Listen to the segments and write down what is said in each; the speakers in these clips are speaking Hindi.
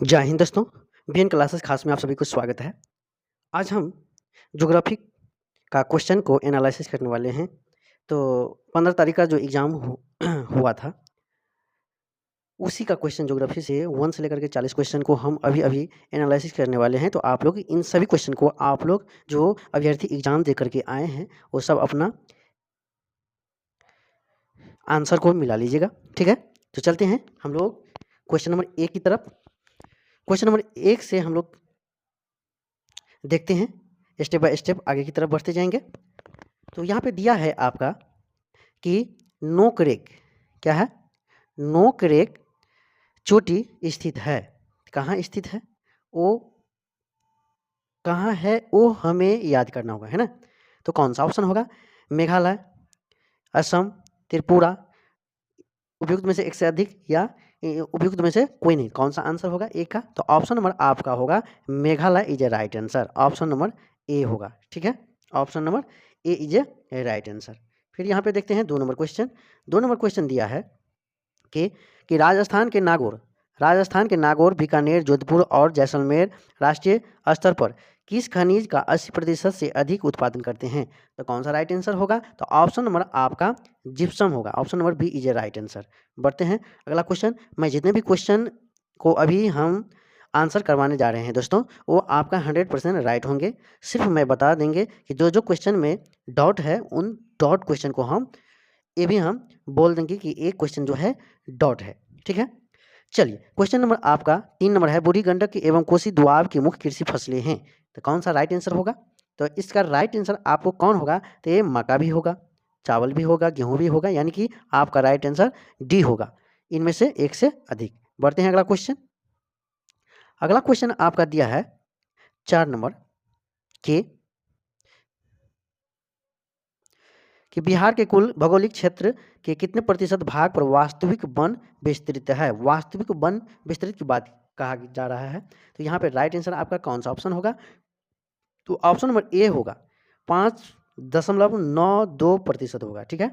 जय हिंद दोस्तों, बीएन क्लासेस खास में आप सभी को स्वागत है। आज हम ज्योग्राफी का क्वेश्चन को एनालिसिस करने वाले हैं। तो 15 तारीख का जो एग्ज़ाम हुआ था, उसी का क्वेश्चन ज्योग्राफी से 1 से लेकर के 40 क्वेश्चन को हम अभी-अभी एनालिसिस करने वाले हैं। तो आप लोग इन सभी क्वेश्चन को आप लोग जो अभ्यर्थी एग्ज़ाम दे कर के आए हैं, वो सब अपना आंसर को मिला लीजिएगा, ठीक है? तो चलते हैं हम लोग क्वेश्चन नंबर 1 की तरफ। क्वेश्चन नंबर 1 से हम लोग देखते हैं, स्टेप बाय स्टेप आगे की तरफ बढ़ते जाएंगे। तो यहाँ पे दिया है आपका कि नोकरेक क्या है? नोकरेक चोटी स्थित है। कहाँ स्थित है? वो कहाँ है वो हमें याद करना होगा, है ना? तो कौन सा ऑप्शन होगा? मेघालय, असम, त्रिपुरा, उपयुक्त में से एक से अधिक या उपयुक्त में से कोई नहीं। कौन सा आंसर होगा ए का? तो ऑप्शन नंबर आपका होगा Meghalaya is a right answer. Option number A होगा, ठीक है? Option number A is a right answer. फिर यहाँ पे देखते हैं 2 नंबर क्वेश्चन। 2 नंबर क्वेश्चन दिया है कि राजस्थान के नागौर, बीकानेर, जोधपुर और जैसलमेर राष्ट्रीय स्तर पर किस खनिज का 80% से अधिक उत्पादन करते हैं? तो कौन सा राइट आंसर होगा? तो ऑप्शन नंबर आपका जिप्सम होगा। Option number B is a right answer. बढ़ते हैं अगला क्वेश्चन। मैं जितने भी क्वेश्चन को अभी हम आंसर करवाने जा रहे हैं दोस्तों, वो आपका 100% राइट होंगे। सिर्फ मैं बता देंगे कि जो क्वेश्चन में डॉट है, उन डॉट क्वेश्चन को हम ये भी हम बोल देंगे कि एक क्वेश्चन जो है डॉट है, ठीक है? चलिए, क्वेश्चन नंबर आपका 3 नंबर है, बूढ़ी गंडक एवं कोसी दोआब की मुख्य कृषि फसलें हैं। तो कौन सा राइट आंसर होगा? तो इसका राइट आंसर आपको कौन होगा? तो ये मक्का भी होगा, चावल भी होगा, गेहूं भी होगा, यानी कि आपका राइट आंसर डी होगा। इनमें से एक से अधिक। बढ़ते हैं अगला क्वेश्चन। अगला क्वेश्चन आपका दिया है 4 नंबर के कि बिहार के कुल भौगोलिक क्षेत्र के कितने प्रतिशत भाग पर वास्तविक वन विस्तृत है? वास्तविक वन विस्तृत की बात कहा जा रहा है। तो यहाँ पे राइट आंसर आपका कौन सा ऑप्शन होगा? तो ऑप्शन नंबर ए होगा, 5.92% होगा, ठीक है?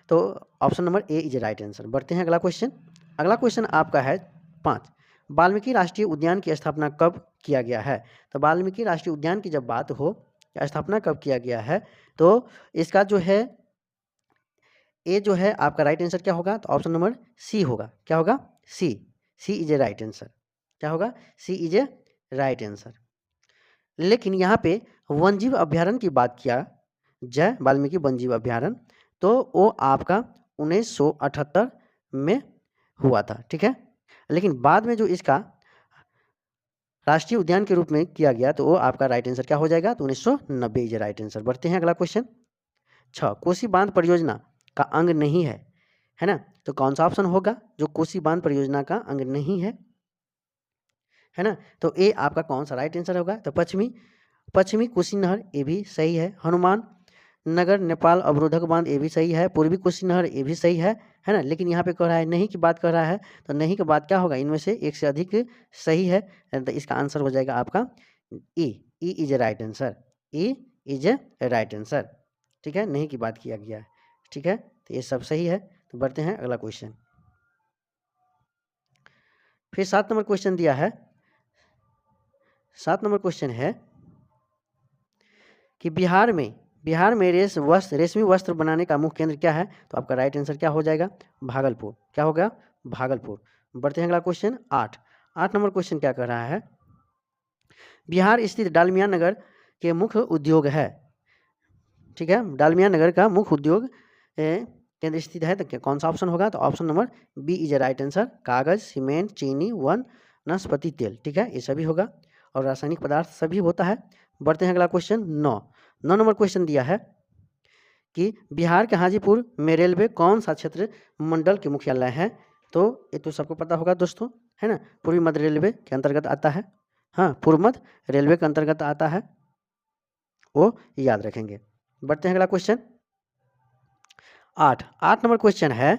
तो option number A is right answer. बढ़ते हैं अगला क्वेश्चन। अगला क्वेश्चन आपका है 5, वाल्मीकि राष्ट्रीय उद्यान की स्थापना कब किया गया है? तो वाल्मीकि राष्ट्रीय उद्यान की जब बात हो, स्थापना कब किया गया है, तो इसका जो है ए जो है आपका राइट आंसर क्या होगा? तो ऑप्शन नंबर सी होगा। क्या होगा? सी। सी इज ए राइट आंसर। क्या होगा? सी इज ए राइट आंसर। लेकिन यहाँ पे वन्यजीव अभ्यारण्य की बात किया जाए, वाल्मीकि वन्यजीव अभ्यारण्य, तो वो आपका 1978 में हुआ था, ठीक है? लेकिन बाद में जो इसका राष्ट्रीय उद्यान के रूप में किया गया, तो वो आपका राइट आंसर क्या हो जाएगा? तो 1990 इज राइट आंसर। बढ़ते हैं अगला क्वेश्चन। 6, कोसी बांध परियोजना का अंग नहीं है ना? तो कौन सा ऑप्शन होगा जो कोसी बांध परियोजना का अंग नहीं है ना? तो ए आपका कौन सा राइट आंसर होगा? तो पश्चिमी कोसी नहर, ये भी सही है। हनुमान नगर नेपाल अवरोधक बांध, ये भी सही है। पूर्वी कोसी नहर, ये भी सही है ना? लेकिन यहाँ पे कह रहा है नहीं की बात कर रहा है, तो नहीं के बाद क्या होगा? इनमें से एक से अधिक सही है, तो इसका आंसर हो जाएगा आपका E. E is a right answer. E is a right answer, ठीक है? नहीं की बात किया गया है, ठीक है? तो ये सब सही है। तो बढ़ते हैं अगला क्वेश्चन। फिर 7 नंबर क्वेश्चन दिया है। 7 नंबर क्वेश्चन है कि बिहार में रेशमी वस्त्र बनाने का मुख्य केंद्र क्या है? तो आपका राइट आंसर क्या हो जाएगा? भागलपुर। क्या हो गया? भागलपुर। बढ़ते हैं अगला क्वेश्चन 8। 8 नंबर क्वेश्चन क्या कह रहा है? बिहार स्थित डालमिया नगर के मुख्य उद्योग है, ठीक है? डालमिया नगर का मुख्य उद्योग केंद्र स्थित है, तो कौन सा ऑप्शन होगा? तो option number B is a right answer. कागज, सीमेंट, चीनी, वनस्पति तेल, ठीक है? ये सभी होगा और रासायनिक पदार्थ सभी होता है। बढ़ते हैं अगला क्वेश्चन 9। 9 नंबर क्वेश्चन दिया है कि बिहार के हाजीपुर में रेलवे कौन सा क्षेत्र मंडल के मुख्यालय है? तो ये तो सबको पता होगा दोस्तों, है ना? पूर्वी मध्य रेलवे के अंतर्गत आता है। हाँ, पूर्व मध्य रेलवे के अंतर्गत आता है, वो याद रखेंगे। बढ़ते हैं अगला क्वेश्चन 8। 8 नंबर क्वेश्चन है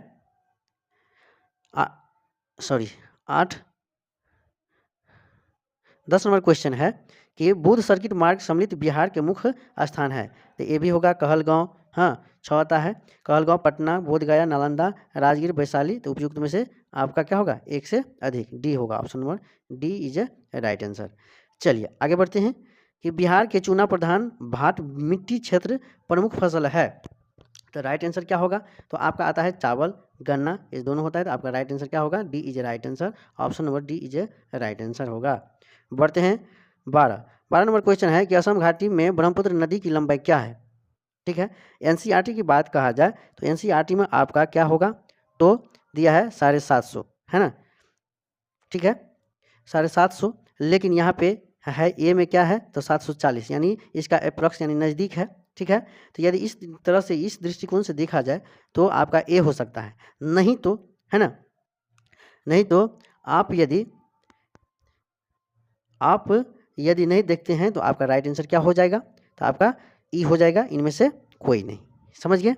10 नंबर क्वेश्चन है कि बुध सर्किट मार्ग सम्मिलित बिहार के मुख्य स्थान है। तो ये भी होगा कहलगांव, हाँ 6 आता है। कहलगांव, पटना, बोधगया, नालंदा, राजगीर, वैशाली। तो उपयुक्त में से आपका क्या होगा, एक से अधिक, डी होगा। Option number D is a right answer. चलिए आगे बढ़ते हैं कि बिहार के चूना प्रधान भाट मिट्टी क्षेत्र प्रमुख फसल है। तो राइट आंसर क्या होगा, तो आपका आता है चावल, गन्ना, ये दोनों होता है। तो आपका राइट आंसर क्या होगा, D is a right answer. Option number D is a right answer होगा। बढ़ते हैं 12 नंबर क्वेश्चन है कि असम घाटी में ब्रह्मपुत्र नदी की लंबाई क्या है। ठीक है, एनसीईआरटी की बात कहा जाए तो एनसीईआरटी में आपका क्या होगा, तो दिया है 750, है ना। ठीक है 750, लेकिन यहाँ पे है ए में क्या है, तो 740, यानी इसका अप्रॉक्स यानी नज़दीक है। ठीक है, तो यदि इस तरह से इस दृष्टिकोण से देखा जाए तो आपका ए हो सकता है, नहीं तो, है ना, नहीं तो आप यदि नहीं देखते हैं तो आपका राइट आंसर क्या हो जाएगा, तो आपका ई हो जाएगा, इनमें से कोई नहीं। समझ गए।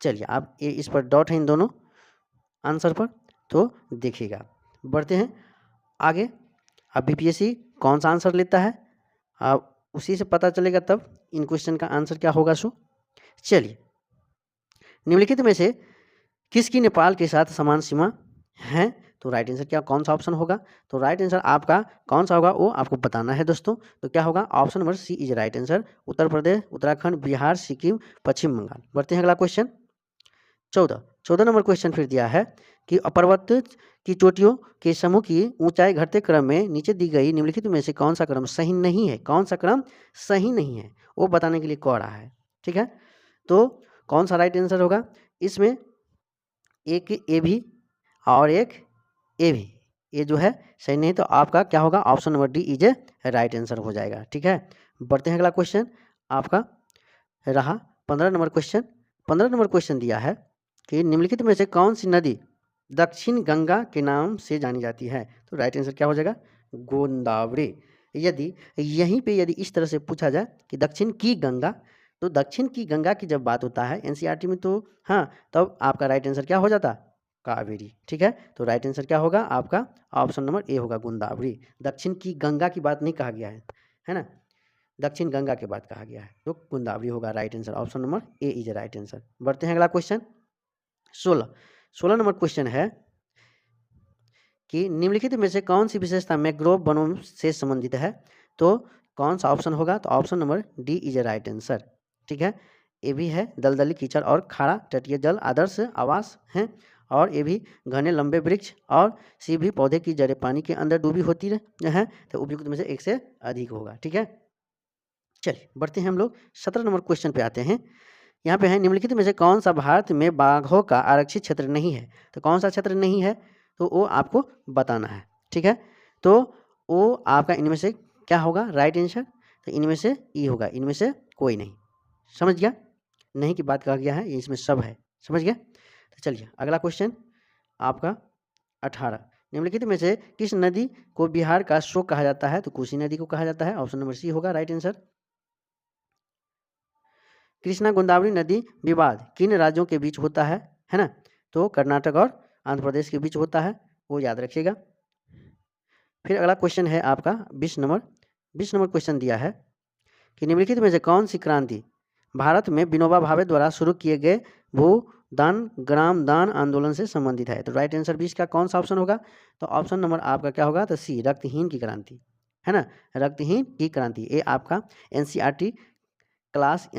चलिए आप ये इस पर डॉट है इन दोनों आंसर पर, तो देखिएगा। बढ़ते हैं आगे। अब बीपीएससी कौन सा आंसर लेता है, अब उसी से पता चलेगा तब इन क्वेश्चन का आंसर क्या होगा। सो चलिए, निम्नलिखित में से किसकी नेपाल के साथ समान सीमा है, तो राइट आंसर क्या कौन सा ऑप्शन होगा, तो राइट आंसर आपका कौन सा होगा वो आपको बताना है दोस्तों। तो क्या होगा, option number C is right answer. Uttar Pradesh, Uttarakhand, Bihar, Sikkim, Paschim Bengal. बढ़ते हैं अगला क्वेश्चन 14 नंबर क्वेश्चन फिर दिया है कि पर्वत की चोटियों के समूह की ऊंचाई घटते क्रम में नीचे दी गई निम्नलिखित में से कौन सा क्रम सही नहीं है, कौन सा क्रम सही नहीं है वो बताने के लिए कह रहा है। ठीक है, तो कौन सा राइट आंसर होगा, इसमें एक ए भी और एक ए भी, ये जो है सही नहीं, तो आपका क्या होगा, option number D is a right answer हो जाएगा। ठीक है, बढ़ते हैं अगला क्वेश्चन आपका रहा 15 नंबर क्वेश्चन। 15 नंबर क्वेश्चन दिया है कि निम्नलिखित में से कौन सी नदी दक्षिण गंगा के नाम से जानी जाती है, तो राइट आंसर क्या हो जाएगा, गोदावरी। यदि यहीं पे यदि इस तरह से पूछा जाए कि दक्षिण की गंगा, तो दक्षिण की गंगा की जब बात होता है एनसीईआरटी में, तो हाँ तब आपका राइट आंसर क्या हो जाता, कावेरी। ठीक है, तो राइट आंसर क्या होगा आपका, ऑप्शन नंबर ए होगा, गोदावरी। दक्षिण की गंगा की बात नहीं कहा गया है ना, दक्षिण गंगा के बाद कहा गया है, तो गोदावरी होगा right answer. Option number A is a right answer. बढ़ते हैं अगला क्वेश्चन 16 नंबर क्वेश्चन है कि निम्नलिखित में से कौन सी विशेषता मैंग्रोव वनों से संबंधित है, तो कौन सा ऑप्शन होगा, तो option number D is a right answer. ठीक है, ये भी है दलदली, कीचड़ और खारा तटीय जल आदर्श आवास हैं, और ये भी घने लंबे वृक्ष और सी भी पौधे की जड़ें पानी के अंदर डूबी होती है, तो उपयुक्त में से एक से अधिक होगा। ठीक है, चलिए बढ़ते हैं हम लोग 17 नंबर क्वेश्चन पे आते हैं। यहाँ पे है निम्नलिखित में से कौन सा भारत में बाघों का आरक्षित क्षेत्र नहीं है, तो कौन सा क्षेत्र नहीं है, तो वो आपको बताना है। ठीक है, तो वो आपका इनमें से क्या होगा राइट आंसर, तो इनमें से ई होगा, इनमें से कोई नहीं। समझ गया, नहीं की बात कहा गया है, इसमें सब है। समझ गया, तो चलिए अगला क्वेश्चन आपका 18, निम्नलिखित में से किस नदी को बिहार का शोक कहा जाता है, तो कोसी नदी को कहा जाता है। ऑप्शन नंबर सी होगा राइट आंसर। कृष्णा गोदावरी नदी विवाद किन राज्यों के बीच होता है ना, तो कर्नाटक और आंध्र प्रदेश के बीच होता है, वो याद रखिएगा। फिर अगला क्वेश्चन है आपका 20 नंबर क्वेश्चन दिया है कि निम्नलिखित में से कौन सी क्रांति भारत में विनोबा भावे द्वारा शुरू किए गए भू दान ग्राम दान आंदोलन से संबंधित है, तो राइट आंसर 20 का कौन सा ऑप्शन होगा, तो ऑप्शन नंबर आपका क्या होगा, तो सी रक्तहीन की क्रांति, है ना, रक्तहीन की क्रांति। ये आपका एनसीईआरटी क्लास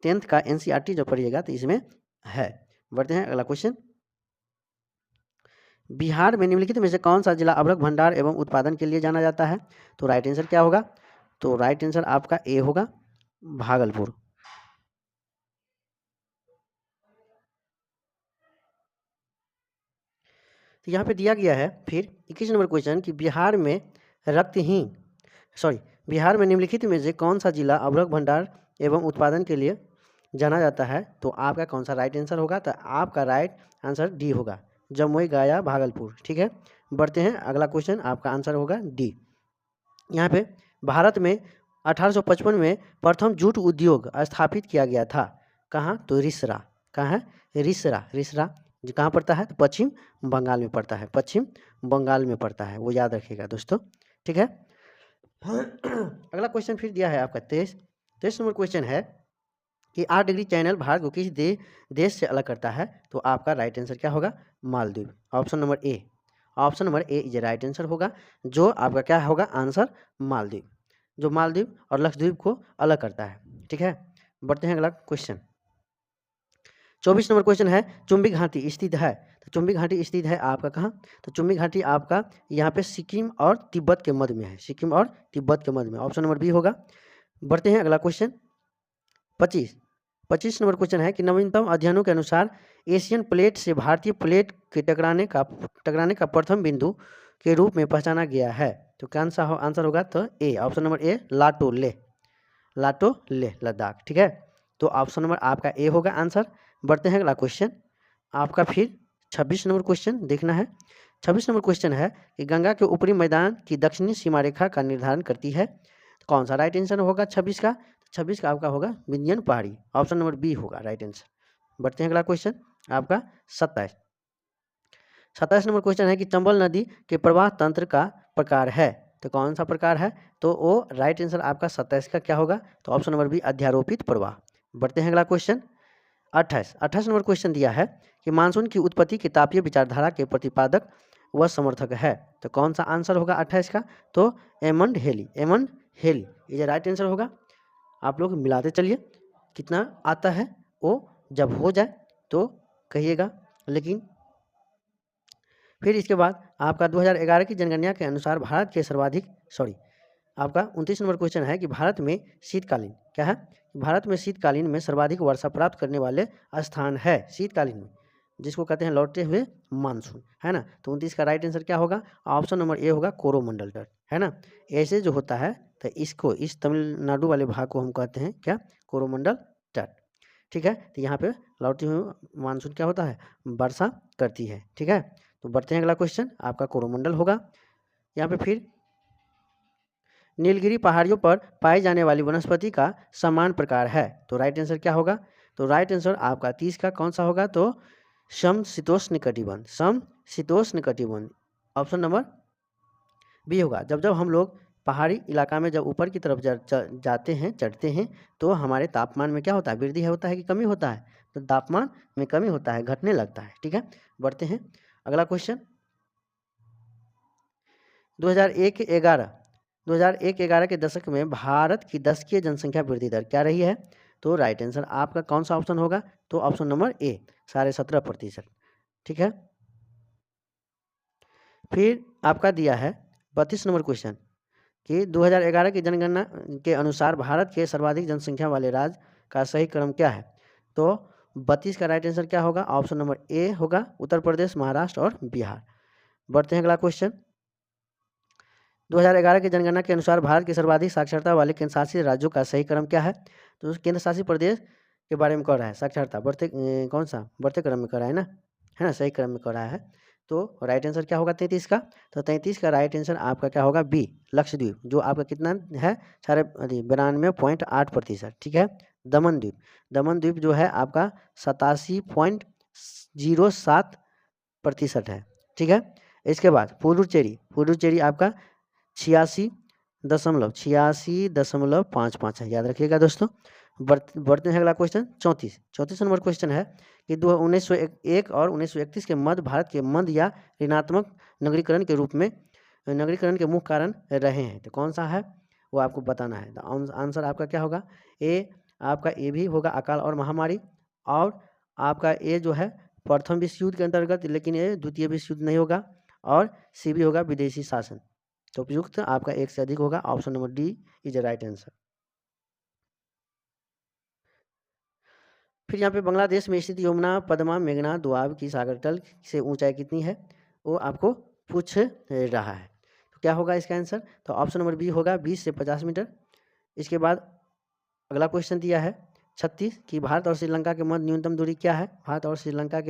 10th का एनसीईआरटी जो पढ़िएगा तो इसमें है। बढ़ते हैं अगला क्वेश्चन, बिहार में निम्नलिखित में से कौन सा जिला अभ्रक भंडार एवं उत्पादन के लिए जाना जाता है, तो राइट आंसर क्या होगा, तो राइट आंसर आपका ए होगा, भागलपुर। तो यहाँ पे दिया गया है फिर 21 नंबर क्वेश्चन कि बिहार में निम्नलिखित में से कौन सा जिला अभ्रक भंडार एवं उत्पादन के लिए जाना जाता है, तो आपका कौन सा राइट आंसर होगा, तो आपका राइट आंसर डी होगा, जमुई गया भागलपुर। ठीक है, बढ़ते हैं अगला क्वेश्चन आपका आंसर होगा डी। यहाँ पे भारत में 1855 में प्रथम जूट उद्योग स्थापित किया गया था, कहाँ, तो रिसरा। कहाँ है, रिसरा जो कहाँ पड़ता है, तो पश्चिम बंगाल में पड़ता है, पश्चिम बंगाल में पड़ता है, वो याद रखिएगा दोस्तों। ठीक है, अगला क्वेश्चन फिर दिया है आपका 23 नंबर क्वेश्चन है कि 8 डिग्री चैनल भारत को किस देश से अलग करता है, तो आपका राइट आंसर क्या होगा, Maldives. Option number A, option number A is right answer होगा, जो आपका क्या होगा आंसर, मालदीव, जो मालदीव और लक्षद्वीप को अलग करता है। ठीक है, बढ़ते हैं अगला क्वेश्चन। 24 नंबर क्वेश्चन है, चुंबी घाटी स्थित है, तो चुंबी घाटी स्थित है आपका कहाँ, तो चुंबी घाटी आपका यहाँ पे सिक्किम और तिब्बत के मध्य में है, सिक्किम और तिब्बत के मध्य में, ऑप्शन नंबर बी होगा। बढ़ते हैं अगला क्वेश्चन 25 नंबर क्वेश्चन है कि नवीनतम अध्ययनों के अनुसार एशियन प्लेट से भारतीय प्लेट के टकराने का प्रथम बिंदु के रूप में पहचाना गया है, तो क्या आंसर होगा, तो ए, ऑप्शन नंबर ए, लाटो ले लद्दाख। ठीक है, तो ऑप्शन नंबर आपका ए होगा आंसर। बढ़ते हैं अगला क्वेश्चन आपका फिर 26 नंबर क्वेश्चन देखना है। 26 नंबर क्वेश्चन है कि गंगा के ऊपरी मैदान की दक्षिणी सीमा रेखा का निर्धारण करती है, तो कौन सा राइट आंसर होगा 26 का, 26 का आपका होगा विंध्यन पहाड़ी, ऑप्शन नंबर बी होगा राइट आंसर। बढ़ते हैं अगला क्वेश्चन आपका 27 नंबर क्वेश्चन है कि चंबल नदी के प्रवाह तंत्र का प्रकार है, तो कौन सा प्रकार है, तो वो राइट आंसर आपका 27 का क्या होगा, तो ऑप्शन नंबर बी, अध्यारोपित प्रवाह। बढ़ते हैं अगला क्वेश्चन 28 नंबर क्वेश्चन दिया है कि मानसून की उत्पत्ति की तापीय विचारधारा के प्रतिपादक व समर्थक है, तो कौन सा आंसर होगा 28 का, तो एमंड हेली ये राइट आंसर होगा। आप लोग मिलाते चलिए, कितना आता है वो जब हो जाए तो कहिएगा। लेकिन फिर इसके बाद आपका 2011 की जनगणना के अनुसार भारत के आपका 29 नंबर क्वेश्चन है कि भारत में शीतकालीन क्या है, भारत में शीतकालीन में सर्वाधिक वर्षा प्राप्त करने वाले स्थान है, शीतकालीन में, जिसको कहते हैं लौटते हुए मानसून, है ना। तो 29 का राइट आंसर क्या होगा, ऑप्शन नंबर ए होगा, कोरोमंडल तट, है ना। ऐसे जो होता है तो इसको, इस तमिलनाडु वाले भाग को हम कहते हैं क्या, कोरोमंडल तट। ठीक है, तो यहाँ पे लौटते हुए मानसून क्या होता है, वर्षा करती है। ठीक है, तो बढ़ते हैं अगला क्वेश्चन आपका कोरोमंडल होगा। यहाँ पे फिर नीलगिरी पहाड़ियों पर पाई जाने वाली वनस्पति का समान प्रकार है, तो राइट आंसर क्या होगा, तो राइट आंसर आपका 30 का कौन सा होगा, तो समशीतोष्ण कटिबंध, ऑप्शन नंबर बी होगा। जब जब हम लोग पहाड़ी इलाका में जब ऊपर की तरफ जाते हैं, चढ़ते हैं, तो हमारे तापमान में क्या होता है, वृद्धि होता है कि कमी होता है, तो तापमान में कमी होता है, घटने लगता है। ठीक है, बढ़ते हैं अगला क्वेश्चन 2001-11 के दशक में भारत की दशकीय जनसंख्या वृद्धि दर क्या रही है, तो राइट आंसर आपका कौन सा ऑप्शन होगा, तो ऑप्शन नंबर ए, 17.5%। ठीक है, फिर आपका दिया है 32 नंबर क्वेश्चन कि 2011 की जनगणना के अनुसार भारत के सर्वाधिक जनसंख्या वाले राज्य का सही क्रम क्या है, तो 32 का राइट आंसर क्या होगा, ऑप्शन नंबर ए होगा, उत्तर प्रदेश, महाराष्ट्र और बिहार। बढ़ते हैं अगला क्वेश्चन 2011 की जनगणना के अनुसार भारत के सर्वाधिक साक्षरता वाले केंद्र शासित राज्यों का सही क्रम क्या है, तो केंद्र शासित प्रदेश के बारे में कह रहा है, साक्षरता बढ़ते कौन सा बढ़ते क्रम में कर रहा है ना, है ना, सही क्रम में कर रहा है, तो राइट आंसर क्या होगा 33 का, तो 33 का राइट आंसर आपका क्या होगा, बी, लक्षद्वीप, जो आपका कितना है 92.8%। ठीक है, दमन द्वीप जो है आपका 87.07% है। ठीक है, इसके बाद पुडुचेरी आपका 86.55 है, याद रखिएगा दोस्तों। बढ़ते हैं अगला क्वेश्चन 34 नंबर क्वेश्चन है कि 1901 और 1931 के मध्य भारत के मध्य या ऋणात्मक नगरीकरण के रूप में नगरीकरण के मुख्य कारण रहे हैं, तो कौन सा है वो आपको बताना है। तो आंसर आपका क्या होगा, ए, आपका ए भी होगा अकाल और महामारी, और आपका ए जो है प्रथम विश्व युद्ध के अंतर्गत, लेकिन ये द्वितीय विश्व युद्ध नहीं होगा, और सी भी होगा विदेशी शासन, तो उपयुक्त आपका एक से अधिक होगा, option number D is right answer. फिर यहाँ पे बांग्लादेश में स्थित यमुना, पद्मा, मेघना, दोआब की सागर तल से ऊंचाई कितनी है, वो आपको पूछ रहा है, तो क्या होगा इसका आंसर, तो ऑप्शन नंबर बी होगा 20 से 50 मीटर। इसके बाद अगला क्वेश्चन दिया है 36 कि भारत और श्रीलंका के मध्य न्यूनतम दूरी क्या है, भारत और श्रीलंका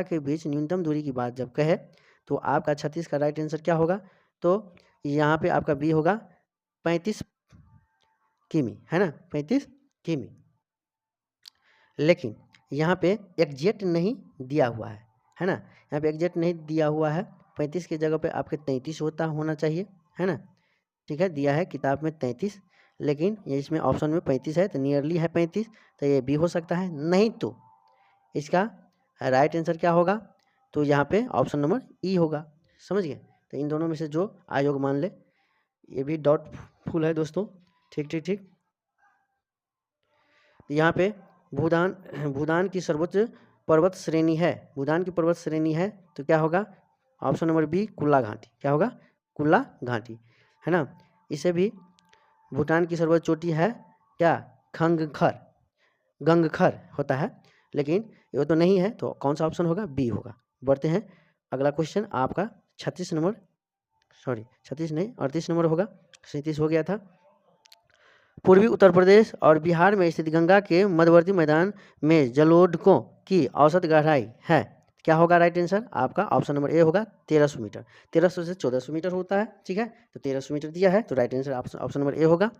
के बीच न्यूनतम दूरी की बात जब कहे, तो आपका 36 का राइट आंसर क्या होगा, तो यहाँ पे आपका बी होगा 35 किमी, है ना, 35 किमी। लेकिन यहाँ पे एग्जैक्ट नहीं दिया हुआ है ना, यहाँ पे एग्जैक्ट नहीं दिया हुआ है, 35 की जगह पे आपके 33 होना चाहिए, है ना। ठीक है, दिया है किताब में 33, लेकिन ये इसमें ऑप्शन में 35 है, तो नियरली है 35, तो ये बी हो सकता है। नहीं तो इसका राइट आंसर क्या होगा, तो यहाँ पे ऑप्शन नंबर ई होगा। समझ गए? तो इन दोनों में से जो आयोग मान ले, ये भी डाउटफुल है दोस्तों। ठीक ठीक ठीक। यहाँ पे भूदान भूदान की सर्वोच्च पर्वत श्रेणी है, भूदान की पर्वत श्रेणी है, तो क्या होगा, ऑप्शन नंबर बी कुल्ला घाटी। क्या होगा, कुल्ला घाटी, है ना। इसे भी भूटान की सर्वोच्च चोटी है क्या, खंगखर, गंगखर होता है, लेकिन ये तो नहीं है, तो कौन सा ऑप्शन होगा, बी होगा। बढ़ते हैं अगला क्वेश्चन आपका 36 नंबर, सॉरी 36 नहीं 38 नंबर होगा, 37 हो गया था। पूर्वी उत्तर प्रदेश और बिहार में स्थित गंगा के मध्यवर्ती मैदान में जलोढ़कों की औसत गहराई है, क्या होगा राइट आंसर आपका, ऑप्शन नंबर ए होगा 1300 मीटर। 1300 से 1400 मीटर होता है, ठीक है, तो 1300 मीटर दिया है, तो right answer option number A होगा।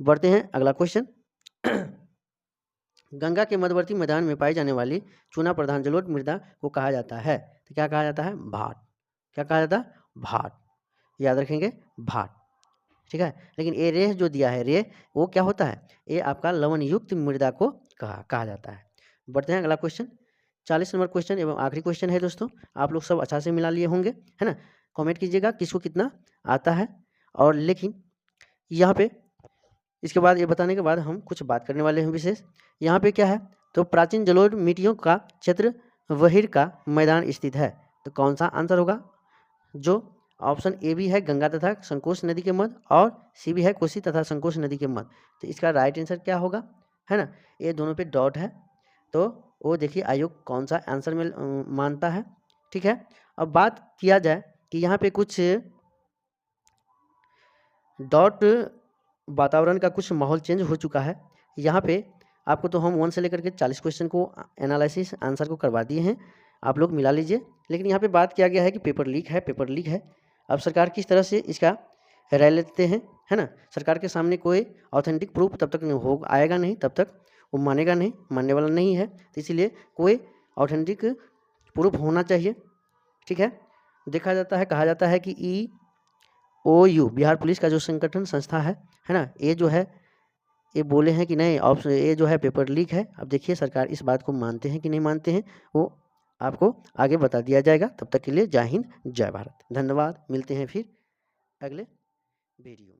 बढ़ते हैं अगला क्वेश्चन। गंगा के मध्यवर्ती मैदान में पाई जाने वाली चूना प्रधान जलोढ़ मृदा को कहा जाता है, तो क्या कहा जाता है, भाट। क्या कहा जाता है, भाट, याद रखेंगे भाट, ठीक है। लेकिन ये रे जो दिया है, रे वो क्या होता है, ये आपका लवण युक्त मृदा को कहा जाता है। बढ़ते हैं अगला क्वेश्चन, 40 नंबर क्वेश्चन एवं आखिरी क्वेश्चन है दोस्तों। आप लोग सब अच्छा से मिला लिए होंगे, है ना। कमेंट कीजिएगा किसको कितना आता है। और लेकिन यहाँ पे इसके बाद ये बताने के बाद हम कुछ बात करने वाले हैं विशेष। यहाँ पे क्या है, तो प्राचीन जलोढ़ मिट्टियों का क्षेत्र वहीर का मैदान स्थित है, तो कौन सा आंसर होगा, जो ऑप्शन ए भी है गंगा तथा संकोच नदी के मध्य, और सी भी है कोसी तथा संकोच नदी के मध्य, तो इसका राइट आंसर क्या होगा, है ना। ये दोनों पे डॉट है, तो वो देखिए आयोग कौन सा आंसर में मानता है, ठीक है। अब बात किया जाए कि यहाँ पे कुछ डॉट वातावरण का कुछ माहौल चेंज हो चुका है। यहाँ पे आपको तो हम 1 से लेकर के 40 क्वेश्चन को एनालिसिस आंसर को करवा दिए हैं, आप लोग मिला लीजिए। लेकिन यहाँ पे बात किया गया है कि पेपर लीक है, पेपर लीक है। अब सरकार किस तरह से इसका राय लेते हैं, है ना। सरकार के सामने कोई ऑथेंटिक प्रूफ तब तक हो आएगा नहीं, तब तक वो मानेगा नहीं, मानने वाला नहीं है, तो इसीलिए कोई ऑथेंटिक प्रूफ होना चाहिए, ठीक है। देखा जाता है, कहा जाता है कि EOU बिहार पुलिस का जो संगठन संस्था है ना, ये जो है ये बोले हैं कि नहीं ऑप्शन ये जो है पेपर लीक है। अब देखिए सरकार इस बात को मानते हैं कि नहीं मानते हैं, वो आपको आगे बता दिया जाएगा। तब तक के लिए जय हिंद, जय भारत, धन्यवाद। मिलते हैं फिर अगले वीडियो में।